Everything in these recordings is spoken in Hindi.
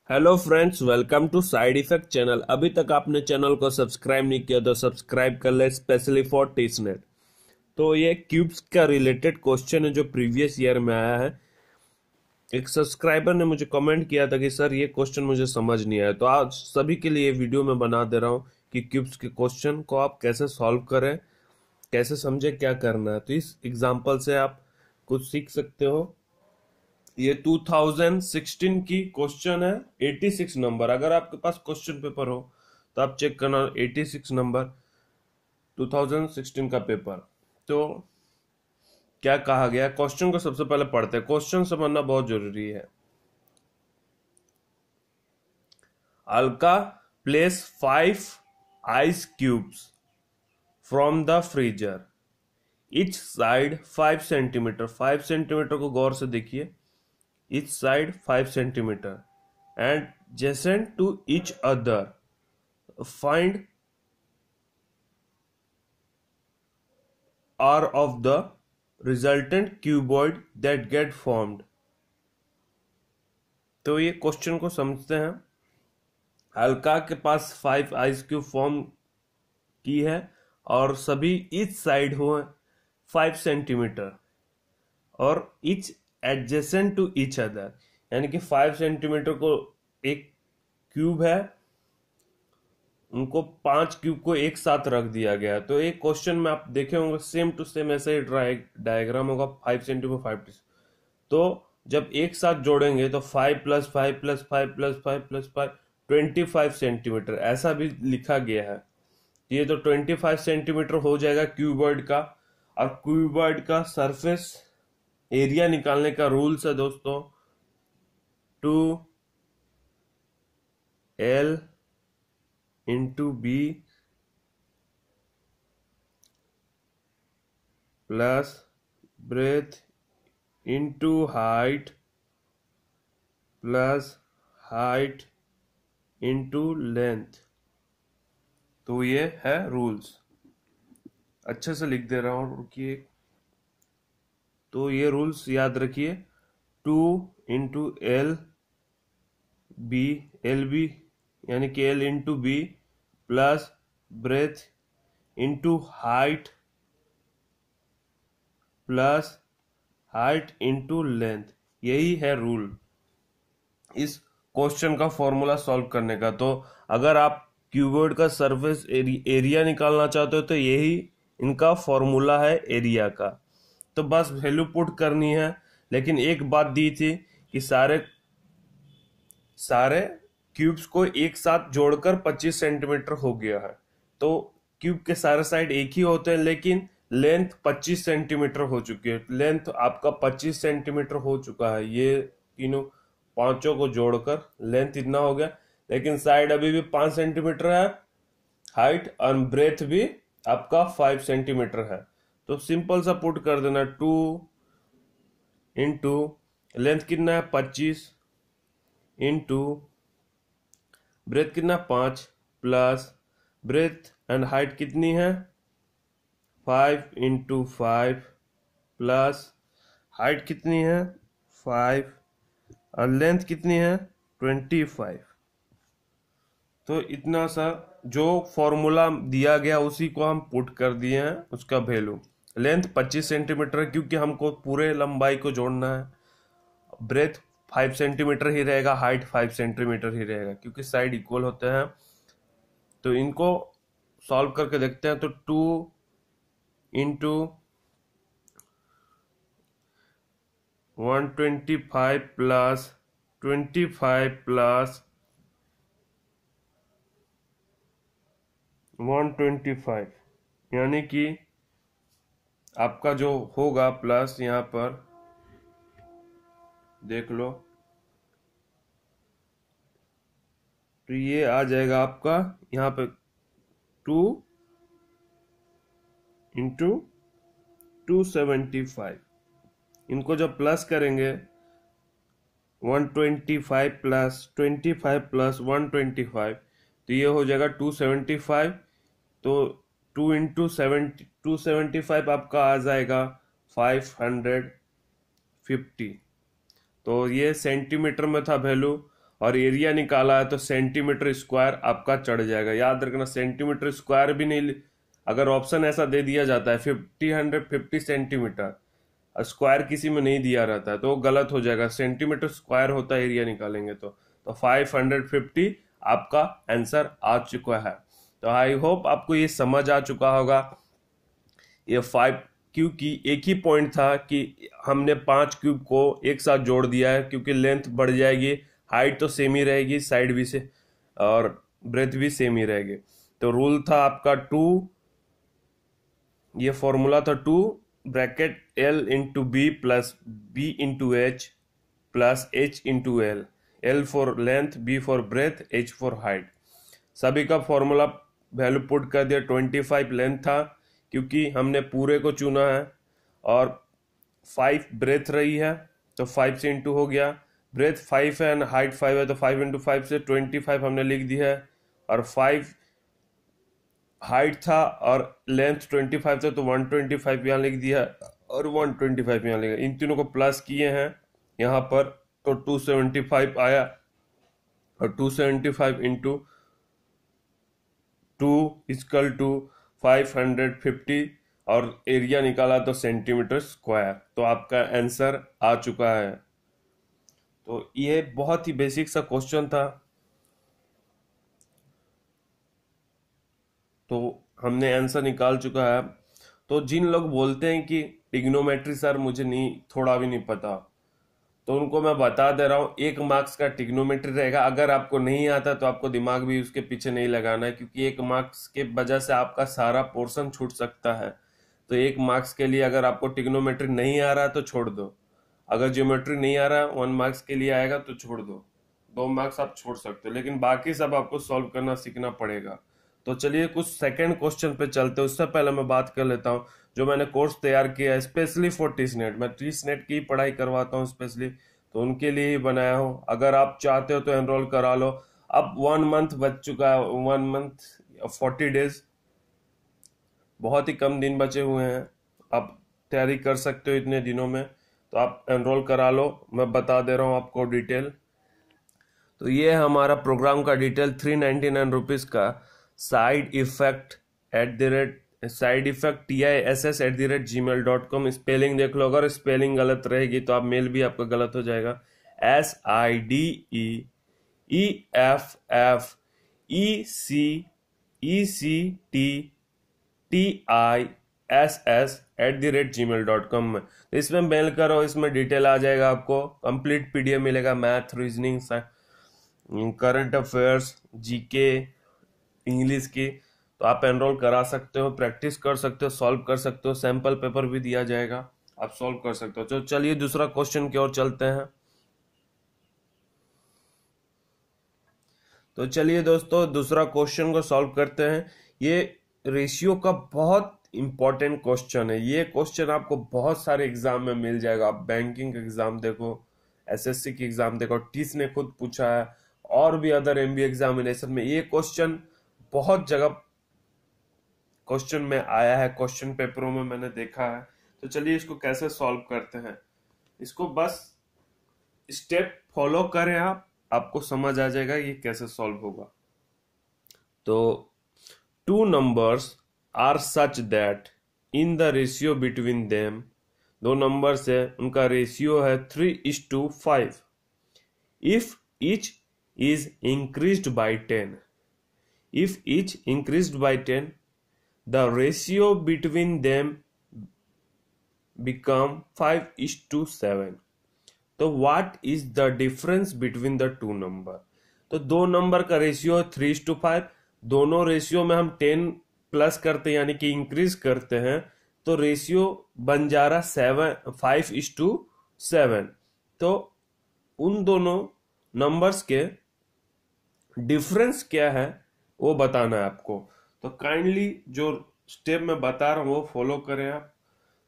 Hello friends, welcome to side effect channel. अभी तक आपने चैनल को सब्सक्राइब नहीं किया तो सब्सक्राइब कर ले, स्पेशली फॉर टीचनेट। तो ये क्यूब्स का रिलेटेड क्वेश्चन है जो प्रीवियस ईयर में आया है। एक सब्सक्राइबर ने मुझे कमेंट किया था कि सर ये क्वेश्चन मुझे समझ नहीं आया, तो आज सभी के लिए वीडियो में बना दे रहा हूँ कि क्यूब्स के क्वेश्चन को आप कैसे सॉल्व करें, कैसे समझे, क्या करना है। तो इस एग्जाम्पल से आप कुछ सीख सकते हो। ये 2016 की क्वेश्चन है, 86 नंबर। अगर आपके पास क्वेश्चन पेपर हो तो आप चेक करना, 86 नंबर 2016 का पेपर। तो क्या कहा गया, क्वेश्चन को सबसे पहले पढ़ते हैं। क्वेश्चन समझना बहुत जरूरी है। Alka place 5 ice cubes from the freezer, etch side 5 centimetre. 5 centimetre को गौर से देखिए, each side 5 centimeter and adjacent to each other. Find R of the resultant cuboid that get formed. तो ये क्वेश्चन को समझते हैं। अलका के पास 5 आइस क्यूब फॉर्म की है और सभी ईच साइड हो 5 सेंटीमीटर और each adjacent to each other, यानी कि 5 सेंटीमीटर को एक क्यूब है, उनको 5 क्यूब को एक साथ रख दिया गया। तो एक क्वेश्चन में आप देखे होंगे सेम टू सेम ऐसे ही डायग्राम होगा, 5 सेंटीमीटर 5। तो जब एक साथ जोड़ेंगे तो 5 + 5 + 5 + 5 + 5 25 सेंटीमीटर ऐसा भी लिखा गया है। ये तो 25 सेंटीमीटर हो जाएगा क्यूबॉइड का। और क्यूबॉइड का सरफेस एरिया निकालने का रूल्स है दोस्तों, 2L × B plus breadth into height plus height into length. तो ये है रूल्स, अच्छे से लिख दे रहा हूं, रुकिए। तो ये रूल्स याद रखिए, 2 × LB यानी कि L × B plus breadth into height plus height into length, यही है रूल इस क्वेश्चन का फॉर्मूला सॉल्व करने का। तो अगर आप क्यूबॉइड का सरफेस एरिया निकालना चाहते हो तो यही इनका फॉर्मूला है एरिया का। तो बस वैल्यू पुट करनी है। लेकिन एक बात दी थी कि सारे क्यूब्स को एक साथ जोड़कर 25 सेंटीमीटर हो गया है। तो क्यूब के सारे साइड एक ही होते हैं, लेकिन लेंथ 25 सेंटीमीटर हो चुकी है। लेंथ आपका 25 सेंटीमीटर हो चुका है, ये तीनों पांचों को जोड़कर लेंथ इतना हो गया। लेकिन साइड अभी भी 5 सेंटीमीटर है, हाइट और ब्रेथ भी आपका 5 सेंटीमीटर है। तो सिंपल सा पुट कर देना, 2 × लेंथ कितना है 25 इंटू ब्रेथ कितना 5 प्लस ब्रेथ एंड हाइट कितनी है 5 × 5 प्लस हाइट कितनी है 5 और लेंथ कितनी है 25। तो इतना सा जो फॉर्मूला दिया गया उसी को हम पुट कर दिए हैं, उसका वैल्यू। लेंथ 25 सेंटीमीटर है क्योंकि हमको पूरे लंबाई को जोड़ना है। ब्रेथ 5 सेंटीमीटर ही रहेगा, हाइट 5 सेंटीमीटर ही रहेगा क्योंकि साइड इक्वल होते हैं। तो इनको सॉल्व करके देखते हैं। तो 2 × 125 प्लस 25 प्लस 125, यानी कि आपका जो होगा प्लस, यहां पर देख लो, तो ये आ जाएगा आपका यहाँ पे 2 × 275। इनको जब प्लस करेंगे 125 प्लस 25 प्लस 125, तो ये हो जाएगा 275। तो 2 × 275 आपका आ जाएगा 550। तो ये सेंटीमीटर में था वैल्यू और एरिया निकाला है तो सेंटीमीटर स्क्वायर आपका चढ़ जाएगा। याद रखना, सेंटीमीटर स्क्वायर भी नहीं, अगर ऑप्शन ऐसा दे दिया जाता है 150 सेंटीमीटर, स्क्वायर किसी में नहीं दिया रहता है तो वो गलत हो जाएगा। सेंटीमीटर स्क्वायर होता है एरिया निकालेंगे तो 550 आपका आंसर आ चुका है। तो आई होप आपको ये समझ आ चुका होगा। ये 5 क्योंकि एक ही पॉइंट था कि हमने 5 क्यूब को एक साथ जोड़ दिया है, क्योंकि लेंथ बढ़ जाएगी, हाइट तो सेम ही रहेगी, साइड भी से और ब्रेथ भी सेम ही रहेगी। तो रूल था आपका 2, ये फॉर्मूला था 2 bracket L into B plus B into H plus H into L, L for length, B for breadth, H for height. सभी का फॉर्मूला वैल्यू पुट कर दिया। 25 लेंथ था क्योंकि हमने पूरे को चुना है, और 5 ब्रेथ रही है तो 5 से इंटू हो गया। ब्रेथ 5 है एंड हाइट 5 है तो 5 इंटू 5 से 25 हमने लिख दिया है। और 5 हाइट था और लेंथ 25 था तो 125 यहाँ लिख दिया और 125 यहाँ लिखा। इन तीनों को प्लस किए हैं यहाँ पर तो 275 आया, और 275 इंटू 2 इक्वल टू 550 और एरिया निकाला तो सेंटीमीटर स्क्वायर। तो आपका आंसर आ चुका है। तो ये बहुत ही बेसिक सा क्वेश्चन था, तो हमने आंसर निकाल चुका है। तो जिन लोग बोलते हैं कि ट्रिग्नोमेट्री सर मुझे नहीं, थोड़ा भी नहीं पता, तो उनको मैं बता दे रहा हूँ 1 मार्क्स का ट्रिग्नोमेट्री रहेगा। अगर आपको नहीं आता तो आपको दिमाग भी उसके पीछे नहीं लगाना है, क्योंकि 1 मार्क्स के वजह से आपका सारा पोर्शन छूट सकता है। तो 1 मार्क्स के लिए अगर आपको ट्रिग्नोमेट्री नहीं आ रहा है तो छोड़ दो, अगर ज्योमेट्री नहीं आ रहा है 1 मार्क्स के लिए आएगा तो छोड़ दो, 2 मार्क्स आप छोड़ सकते हो, लेकिन बाकी सब आपको सॉल्व करना सीखना पड़ेगा। तो चलिए कुछ सेकंड क्वेश्चन पे चलते हैं। उससे पहले मैं बात कर लेता हूँ जो मैंने कोर्स तैयार किया है स्पेशली फॉर टीसनेट। मैं टीसनेट की पढ़ाई करवाता हूँ स्पेशली, तो उनके लिए ही बनाया हूँ। अगर आप चाहते हो तो एनरोल करा लो। अब 1 मंथ बच चुका है, 1 मंथ 40 डेज, बहुत ही कम दिन बचे हुए हैं। आप तैयारी कर सकते हो इतने दिनों में, तो आप एनरोल करा लो। मैं बता दे रहा हूँ आपको डिटेल। तो ये है हमारा प्रोग्राम का डिटेल, 399 रुपीज़ का साइड इफेक्ट TISS@gmail.com। स्पेलिंग देख लो, अगर स्पेलिंग गलत रहेगी तो आप मेल भी आपका गलत हो जाएगा। SIDEFFECCTTISS@gmail.com में, तो इसमें मेल करो, इसमें डिटेल आ जाएगा, आपको कंप्लीट PDF मिलेगा, math, reasoning, current affairs, GK, English की। तो आप एनरोल करा सकते हो, प्रैक्टिस कर सकते हो, सॉल्व कर सकते हो, सैंपल पेपर भी दिया जाएगा, आप सॉल्व कर सकते हो। तो चलिए दूसरा क्वेश्चन की ओर चलते हैं। तो चलिए दोस्तों दूसरा क्वेश्चन को सॉल्व करते हैं। ये रेशियो का बहुत इंपॉर्टेंट क्वेश्चन है। ये क्वेश्चन आपको बहुत सारे एग्जाम में मिल जाएगा। आप बैंकिंग एग्जाम देखो, SSC की एग्जाम देखो, टीस ने खुद पूछा है, और भी अदर MBA एग्जामिनेशन में ये क्वेश्चन बहुत जगह क्वेश्चन में आया है, क्वेश्चन पेपरों में मैंने देखा है। तो चलिए इसको कैसे सॉल्व करते हैं। इसको बस स्टेप फॉलो करें आप, आपको समझ आ जाएगा ये कैसे सॉल्व होगा। तो 2 numbers are such that in the ratio between them, 2 numbers है, उनका रेशियो है 3:5। if each is increased by 10, if each increased by 10, the ratio between them become 5:7। तो what is the difference between the 2 number? तो 2 नंबर का रेशियो है 3:5, दोनों रेशियो में हम 10 प्लस करते हैं यानी कि इंक्रीज करते हैं, तो रेशियो बन जा रहा 5:7। तो उन दोनों नंबर्स के डिफरेंस क्या है वो बताना है आपको। तो काइंडली जो स्टेप मैं बता रहा हूँ वो फॉलो करें आप।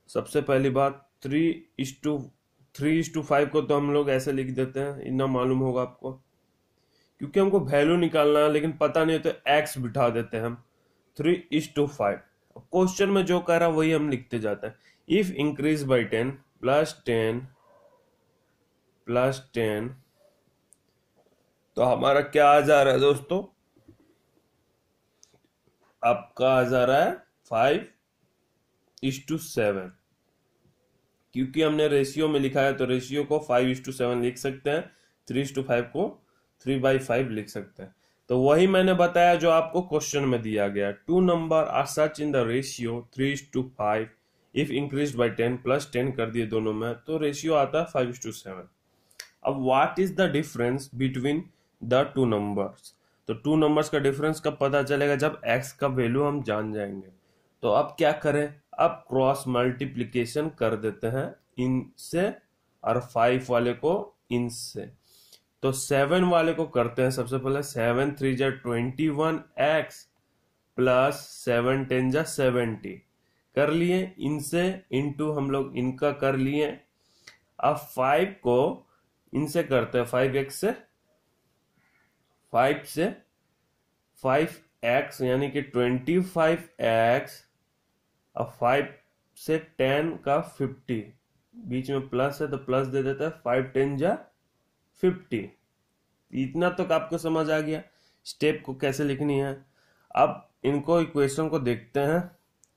सबसे पहली बात 3:5 को तो हम लोग ऐसे लिख देते हैं, इतना मालूम होगा आपको, क्योंकि हमको वैल्यू निकालना है लेकिन पता नहीं तो x बिठा देते हैं हम 3:5। क्वेश्चन में जो कह रहा है वही हम लिखते जाते हैं। इफ इंक्रीज बाई 10 प्लस 10 तो हमारा क्या आ जा रहा है दोस्तों, आपका आ जा रहा है 5:7। क्योंकि हमने रेशियो में लिखा है तो रेशियो को 5:7 लिख सकते हैं, 3:5 को 3/5 लिख सकते हैं। तो वही मैंने बताया जो आपको क्वेश्चन में दिया गया, two number are such in the ratio 3:5 if increase by 10 plus 10 कर दिए दोनों में, तो रेशियो आता है 5:7। अब what is the difference between the two numbers, तो टू नंबर्स का डिफरेंस कब पता चलेगा, जब x का वैल्यू हम जान जाएंगे। तो अब क्या करें, अब क्रॉस मल्टीप्लिकेशन कर देते हैं इनसे और 5 वाले को इनसे। तो 7 वाले को करते हैं सबसे पहले, 7 3 जा 21x प्लस 7 10 जा 70 कर लिए, इनसे इनटू हम लोग इनका कर लिए। अब 5 को इनसे करते हैं, 5x से 5x यानी कि 25x, अब 5 से 10 का 50, बीच में प्लस है तो प्लस दे देता है, 5 10 जा 50। इतना तो आपको समझ आ गया स्टेप को कैसे लिखनी है। अब इनको इक्वेशन को देखते हैं,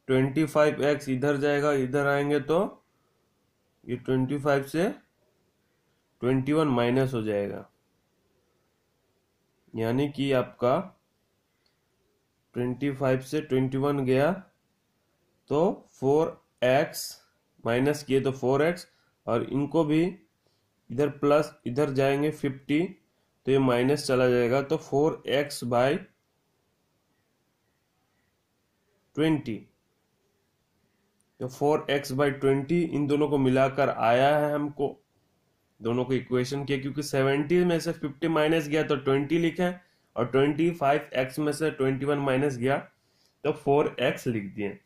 25x इधर जाएगा, इधर आएंगे तो ये 25 से 21 माइनस हो जाएगा, यानी कि आपका 25 से 21 गया तो 4x माइनस किए तो 4x, और इनको भी इधर प्लस इधर जाएंगे 50 तो ये माइनस चला जाएगा, तो 4x बाय 20, तो 4x बाय 20 इन दोनों को मिलाकर आया है हमको, दोनों को इक्वेशन किया, क्योंकि 70 में से 50 माइनस गया तो 20 लिखे, और 25x में से 21 माइनस गया तो 4x लिख दिए।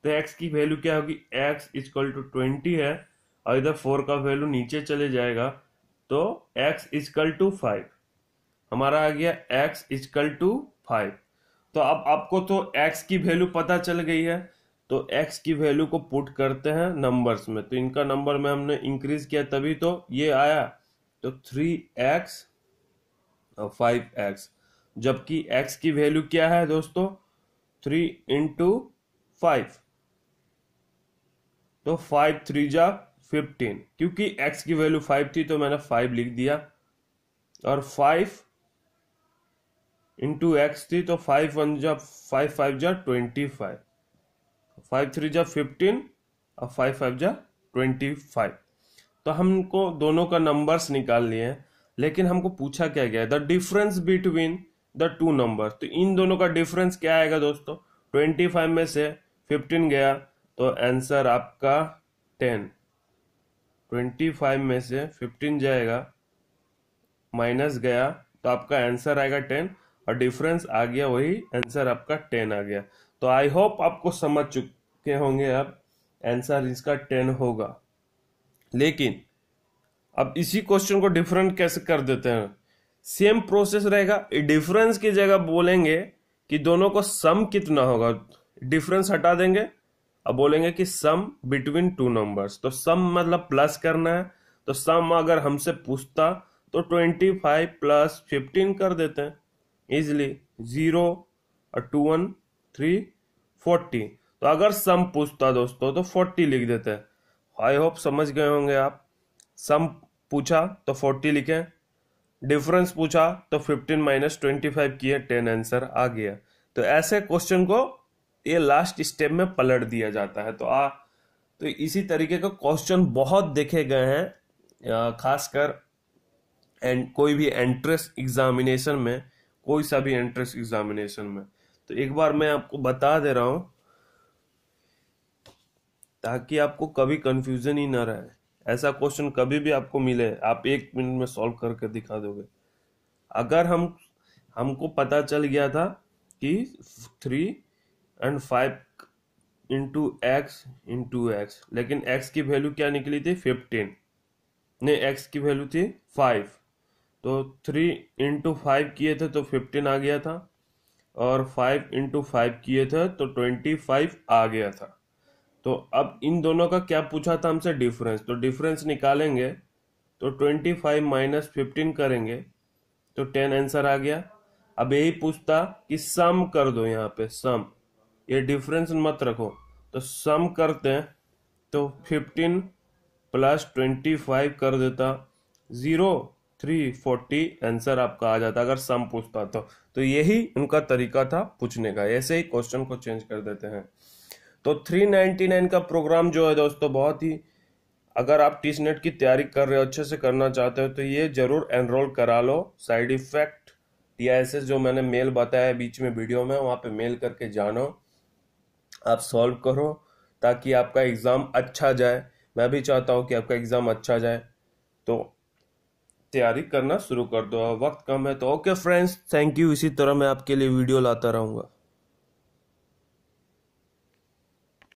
तो x की वैल्यू क्या होगी, x इक्वल टू 20 है, और इधर 4 का वैल्यू नीचे चले जाएगा तो x इक्वल टू 5, हमारा आ गया x इक्वल टू 5। तो अब आपको तो x की वैल्यू पता चल गई है, तो x की वैल्यू को पुट करते हैं नंबर्स में, तो इनका नंबर में हमने इंक्रीज किया तभी तो ये आया, तो 3x और 5x, जबकि x की वैल्यू क्या है दोस्तों, 3 इंटू 5, तो 5 3 जा 15, क्योंकि x की वैल्यू 5 थी तो मैंने 5 लिख दिया, और 5 इंटू एक्स थी तो 5 1 जा 5 5 जा 25, 5 3 जा 15 और 5 5 जा 25। तो हमको दोनों का नंबर्स निकाल लिए हैं, लेकिन हमको पूछा क्या गया, the difference between the two numbers. तो इन दोनों का डिफरेंस क्या आएगा दोस्तों, 25 में से 15 गया तो आंसर आपका 10, 25 में से 15 जाएगा माइनस गया तो आपका आंसर आएगा 10, और डिफरेंस आ गया वही आंसर आपका 10 आ गया। तो आई होप आपको समझ चुके होंगे, अब आंसर इसका 10 होगा। लेकिन अब इसी क्वेश्चन को डिफरेंट कैसे कर देते हैं, सेम प्रोसेस रहेगा, डिफरेंस की जगह बोलेंगे कि दोनों को सम कितना होगा, डिफरेंस हटा देंगे, अब बोलेंगे कि सम बिटवीन टू नंबर्स। तो सम मतलब प्लस करना है, तो सम अगर हमसे पूछता तो 25 प्लस 15 कर देते हैं इजिली, 0 और 2 1 3 40। तो अगर सम पूछता दोस्तों तो 40 लिख देते हैं। आई होप समझ गए होंगे आप, सम पूछा तो 40 लिखें, डिफरेंस पूछा तो 15 माइनस 25 किए, 10 आंसर आ गया। तो ऐसे क्वेश्चन को ये लास्ट स्टेप में पलट दिया जाता है। तो इसी तरीके का क्वेश्चन बहुत देखे गए हैं, खासकर कोई भी एंट्रेंस एग्जामिनेशन में, कोई सा भी एंट्रेंस एग्जामिनेशन में। तो एक बार मैं आपको बता दे रहा हूं ताकि आपको कभी कंफ्यूजन ही ना रहे, ऐसा क्वेश्चन कभी भी आपको मिले आप 1 मिनट में सॉल्व करके दिखा दोगे। अगर हमको पता चल गया था कि 3 और 5 इंटू एक्स, लेकिन x की वैल्यू क्या निकली थी 15, नहीं x की वैल्यू थी 5, तो 3 इंटू 5 किए थे तो 15 आ गया था, और 5 इंटू 5 किए थे तो 25 आ गया था। तो अब इन दोनों का क्या पूछा था हमसे, डिफरेंस। तो डिफरेंस निकालेंगे तो 25 माइनस 15 करेंगे तो 10 आंसर आ गया। अब यही पूछता कि सम कर दो, यहाँ पे सम, ये डिफरेंस मत रखो, तो सम करते हैं तो 15 प्लस 25 कर देता, 0 3 40 आंसर आपका आ जाता अगर सम पूछता तो यही उनका तरीका था पूछने का, ऐसे ही क्वेश्चन को चेंज कर देते हैं। तो 399 का प्रोग्राम जो है दोस्तों बहुत ही, अगर आप टीचनेट की तैयारी कर रहे हो, अच्छे से करना चाहते हो, तो ये जरूर एनरोल करा लो। साइड इफेक्ट TISS जो मैंने मेल बताया बीच में वीडियो में, वहां पे मेल करके जानो, आप सॉल्व करो ताकि आपका एग्जाम अच्छा जाए। मैं भी चाहता हूं कि आपका एग्जाम अच्छा जाए, तो तैयारी करना शुरू कर दो। वक्त कम है तो ओके फ्रेंड्स, थैंक यू। इसी तरह मैं आपके लिए वीडियो लाता रहूंगा।